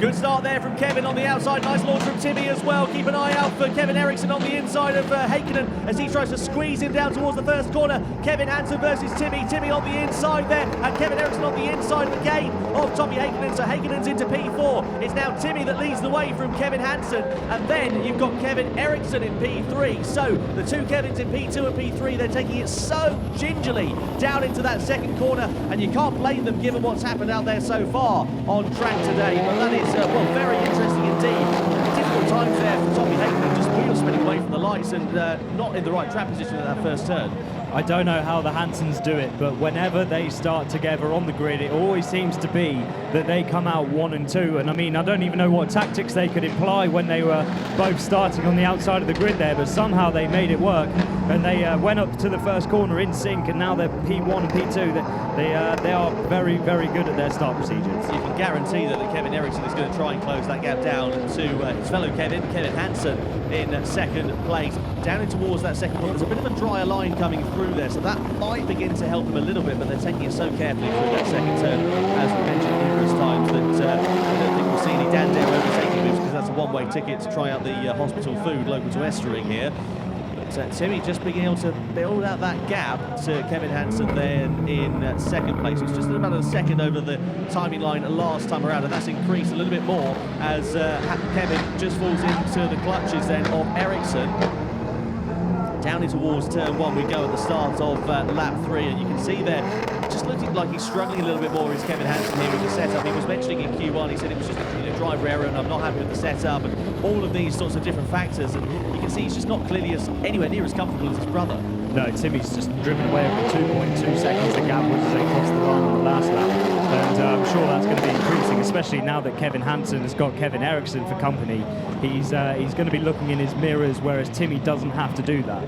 Good start there from Kevin on the outside. Nice launch from Timmy as well. Keep an eye out for Kevin Eriksson on the inside of Heikkinen as he tries to squeeze him down towards the first corner. Kevin Hansen versus Timmy. Timmy on the inside there, and Kevin Eriksson on the inside of the game of Tommy Heikkinen. So Heikkinen's into P4. It's now Timmy that leads the way from Kevin Hansen, and then you've got Kevin Eriksson in P3. So the two Kevins in P2 and P3, they're taking it so gingerly down into that second corner, and you can't blame them given what's happened out there so far on track today. But that is, well, very interesting indeed. Difficult times there for Tommy Heikkinen, just wheels spinning away from the lights and not in the right track position at that first turn. I don't know how the Hansens do it, but whenever they start together on the grid, it always seems to be that they come out 1 and 2. And I mean, I don't even know what tactics they could employ when they were both starting on the outside of the grid there, but somehow they made it work. And they went up to the first corner in sync, and now they're P1 and P2. They are very, very good at their start procedures. You can guarantee that Kevin Eriksson is going to try and close that gap down to his fellow Kevin Hansen in second place. Down in towards that second corner, there's a bit of a drier line coming through there, so that might begin to help him a little bit, but they're taking it so carefully through that second turn, as we mentioned numerous times, that I don't think we'll see any Dandare overtaking moves, because that's a one-way ticket to try out the hospital food local to Estering here. But Timmy just being able to build out that gap to Kevin Hansen then in second place. It's just about a second over the timing line last time around, and that's increased a little bit more as Kevin just falls into the clutches then of Eriksson. Down in towards turn 1 we go at the start of lap 3, and you can see there, just looking like he's struggling a little bit more is Kevin Hansen here with the setup. He was mentioning in Q1, he said it was just a driver error and I'm not happy with the setup and all of these sorts of different factors, and you can see he's just not clearly anywhere near as comfortable as his brother. No, Timmy's just driven away over 2.2 seconds the gap was as they crossed the line on the last lap, and I'm sure that's going to be increasing, especially now that Kevin Hansen has got Kevin Eriksson for company. He's going to be looking in his mirrors, whereas Timmy doesn't have to do that.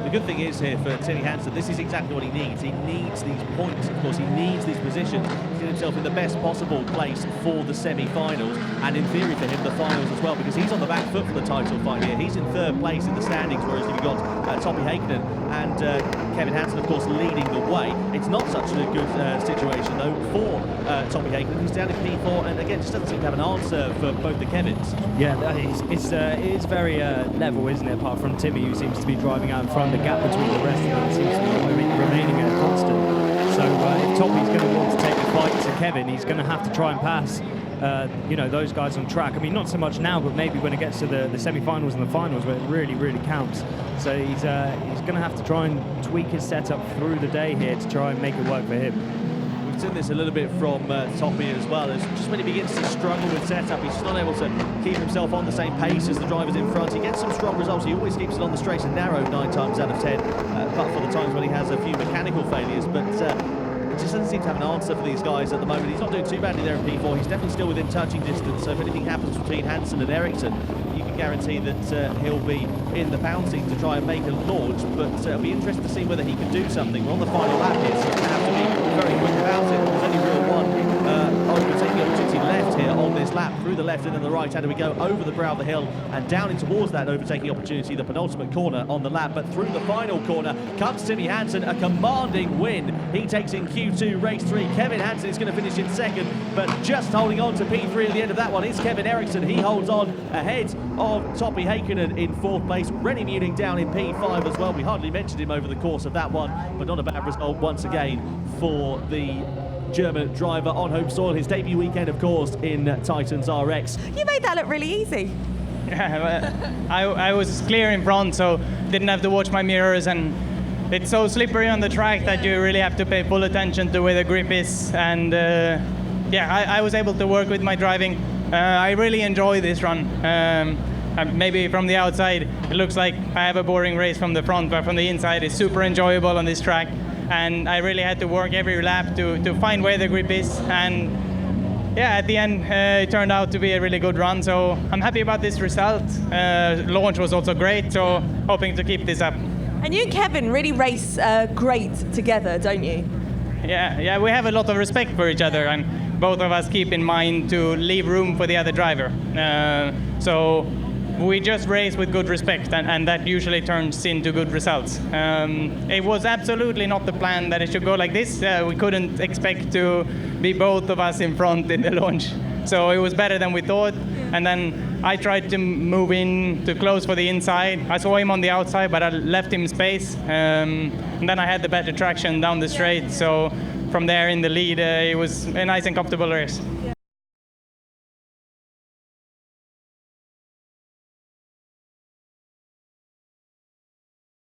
The good thing is here for Timmy Hansen, this is exactly what he needs. He needs these points, of course, he needs these positions to get himself in the best possible place for the semi-finals, and in theory for him the finals as well, because he's on the back foot for the title fight here. He's in third place in the standings, whereas you've got Tommy Heikkinen and Kevin Hansen, of course, leading the way. It's not such a good situation, though, for Tommy Heikkinen. He's down in P4, and again, just doesn't seem to have an answer for both the Kevins. Yeah, it is very level, isn't it, apart from Timmy, who seems to be driving out in front. The gap between the rest of them seems to be remaining at a constant. So if Tommy's going to want to take the fight to Kevin, he's going to have to try and pass those guys on track. I mean, not so much now, but maybe when it gets to the semi-finals and the finals, where it really, really counts. So he's going to have to try and tweak his setup through the day here to try and make it work for him. We've seen this a little bit from Tommy as well. It's just when he begins to struggle with setup, he's just not able to keep himself on the same pace as the drivers in front. He gets some strong results. He always keeps it on the straight and narrow 9 times out of 10, apart from the times when he has a few mechanical failures. But it just doesn't seem to have an answer for these guys at the moment. He's not doing too badly there in P4. He's definitely still within touching distance. So if anything happens between Hansen and Eriksson, you can guarantee that he'll be in the pouncing to try and make a launch. But it'll be interesting to see whether he can do something. We're on the final lap here, so he's going to have to be very quick about it. There's only real one overtaking opportunity left here on this lap, through the left and then the right hand, and we go over the brow of the hill and down in towards that overtaking opportunity, the penultimate corner on the lap. But through the final corner comes Timmy Hansen, a commanding win. He takes in Q2 race 3. Kevin Hansen is going to finish in second, but just holding on to P3 at the end of that one is Kevin Eriksson. He holds on ahead of Tommy Heikkinen in 4th place. Rennie Muning down in P5 as well. We hardly mentioned him over the course of that one, but not a bad result once again for the German driver on home soil. His debut weekend, of course, in TitansRX. You made that look really easy. Yeah, I was clear in front, so didn't have to watch my mirrors, and it's so slippery on the track that you really have to pay full attention to where the grip is. And I was able to work with my driving. I really enjoy this run. Maybe from the outside it looks like I have a boring race from the front, but from the inside it's super enjoyable on this track. And I really had to work every lap to find where the grip is. And yeah, at the end, it turned out to be a really good run. So I'm happy about this result. Launch was also great, so hoping to keep this up. And you and Kevin really race great together, don't you? Yeah, we have a lot of respect for each other, and both of us keep in mind to leave room for the other driver. So we just race with good respect, and that usually turns into good results. It was absolutely not the plan that it should go like this. We couldn't expect to be both of us in front in the launch. So it was better than we thought. And then I tried to move in to close for the inside. I saw him on the outside, but I left him space. And then I had the better traction down the straight. So from there in the lead, it was a nice and comfortable race. Yeah.